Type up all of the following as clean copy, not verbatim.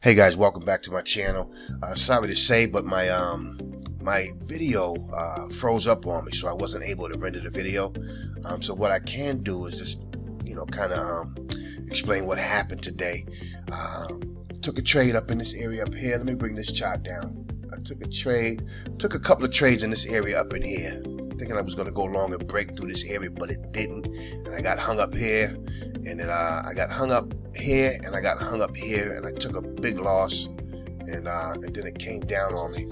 Hey guys, welcome back to my channel. Sorry to say, but my video froze up on me, so I wasn't able to render the video. So what I can do is just, kind of explain what happened today. Took a trade up in this area up here. Let me bring this chart down. I took a couple of trades in this area up in here, thinking I was going to go long and break through this area, but it didn't. And I got hung up here, and then I got hung up here, and I got hung up here, and I took a big loss, and then it came down on me.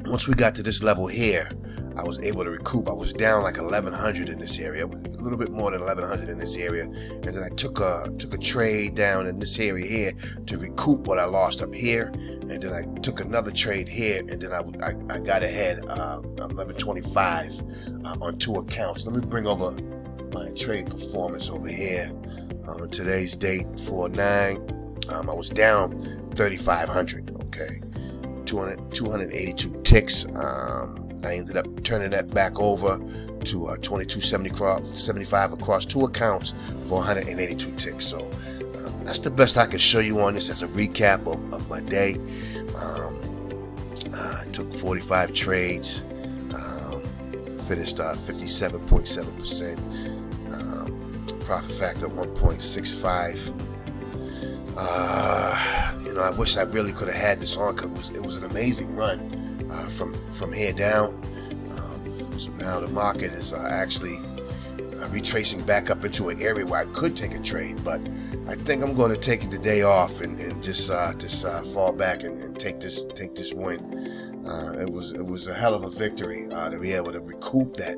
Once we got to this level here, I was able to recoup. I was down like 1,100 in this area, a little bit more than 1,100 in this area, and then I took a trade down in this area here to recoup what I lost up here, and then I took another trade here, and then I got ahead 1125 on two accounts. Let me bring over my trade performance over here. On today's date, 4/9, I was down 3,500. Okay, 282 ticks. I ended up turning that back over to 2275 across two accounts for 182 ticks. So that's the best I can show you on this as a recap of my day. I took 45 trades, finished 57.7%, profit factor 1.65. I wish I really could have had this on, because it was an amazing run from here down. So now the market is actually retracing back up into an area where I could take a trade, but I think I'm going to take the day off and just fall back and take this win. It was a hell of a victory to be able to recoup that.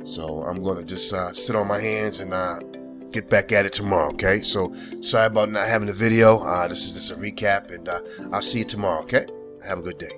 So I'm going to just sit on my hands and get back at it tomorrow. Okay, so sorry about not having a video. This is just a recap, and I'll see you tomorrow. Okay, have a good day.